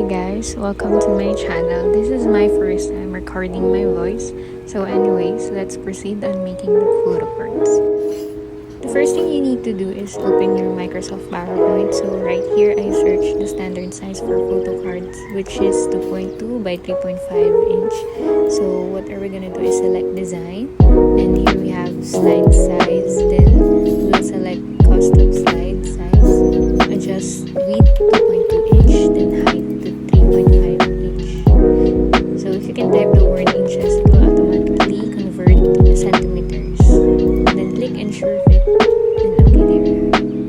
Hi guys, welcome to my channel. This is my first time recording my voice. So anyways, let's proceed on making the photo cards. The first thing you need to do is open your Microsoft PowerPoint. So right here I searched the standard size for photo cards, which is 2.2 by 3.5 inch. So what are we gonna do is select design, and here we have slide size. Then we'll select custom slide size, adjust width 2.2 inch, then height to 3.5 inch. So if you can type the word inches, it will automatically convert to centimeters. Then click ensure fit, then okay, there you have it.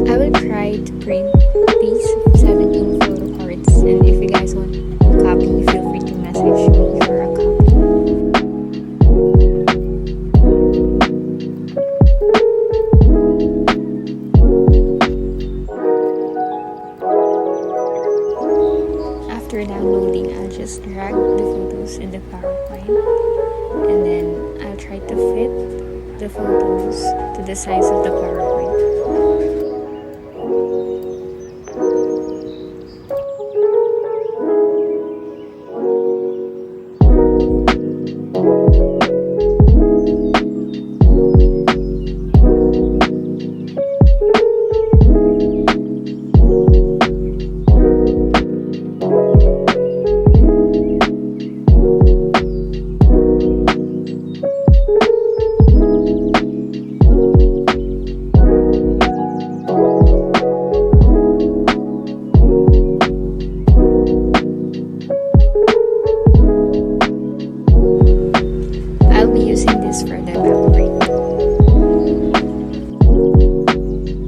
I will try to print these 17 photo cards, and if you guys want a copy, feel free to message me for a copy. After downloading, I'll just drag the photos in the PowerPoint, and then I'll try to fit the photos to the size of the PowerPoint. Using this for the background.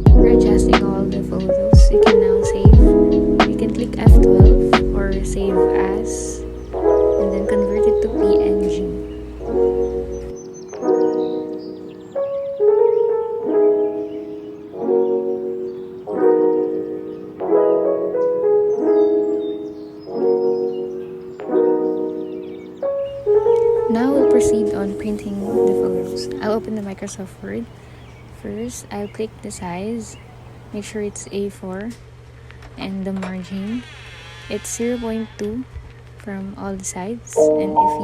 For adjusting all the photos, you can now save. You can click F12 or save as, and then convert it to PNG. Now we'll proceed on printing the photos. I'll open the Microsoft Word. First, I'll click the size. Make sure it's A4. And the margin, it's 0.2 from all the sides. And if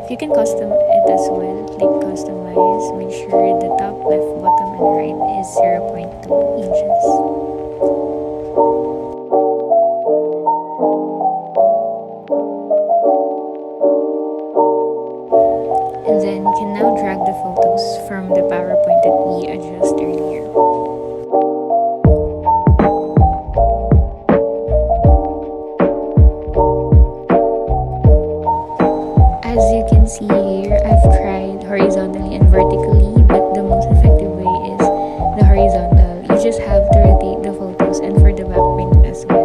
you can custom it as well, click customize. Make sure the top, left, bottom, and right is 0.2 inches. And then you can now drag the photos from the PowerPoint that we adjusted earlier. As you can see here, I've tried horizontally and vertically, but the most effective way is the horizontal. You just have to rotate the photos, and for the backprint as well.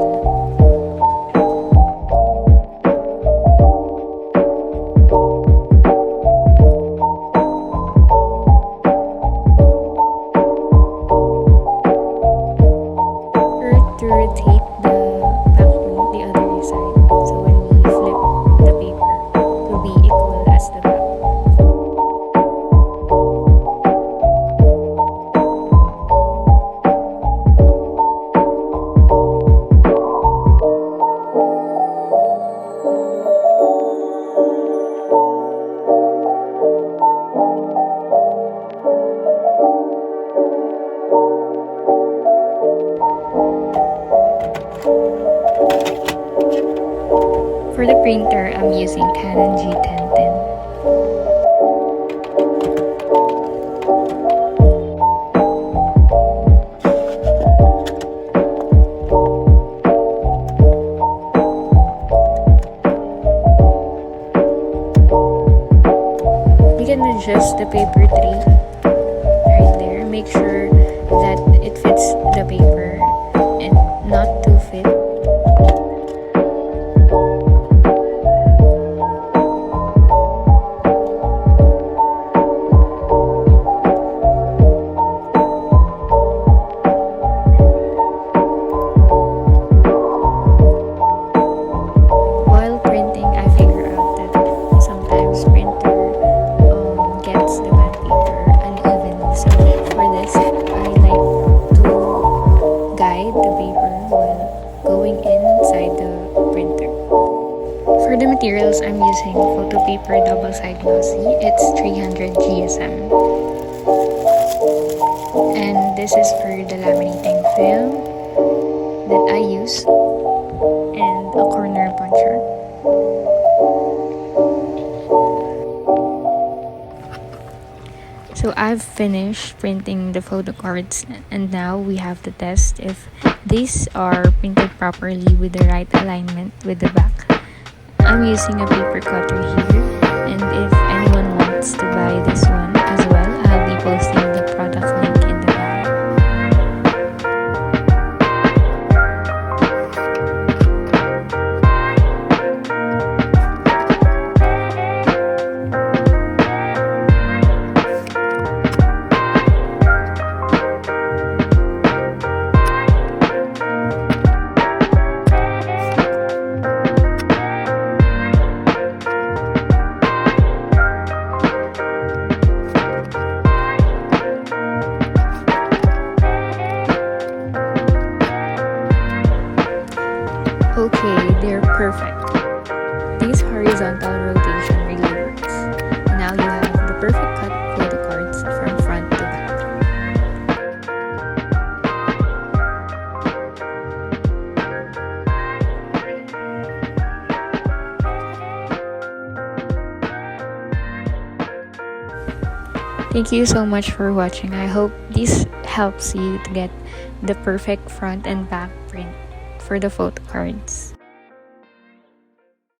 To rotate the backprint the other side, so when we flip the paper, it will be equal as the back. For the printer, I'm using Canon G1010. You can adjust the paper tray right there. Make sure that it fits the paper and not too fit. While printing, I figure out that sometimes printer gets the bad paper uneven. because I'm using photo paper double side glossy. It's 300 GSM. And this is for the laminating film that I use, and a corner puncher. So I've finished printing the photo cards, and now we have to test if these are printed properly with the right alignment with the back. I'm using a paper cutter here, and if anyone wants to buy this one as well, I'll be posting the product link in the bio. Okay, they're perfect. This horizontal rotation really works. Now you have the perfect cut photo cards from front to back. Thank you so much for watching. I hope this helps you to get the perfect front and back print for the photo cards.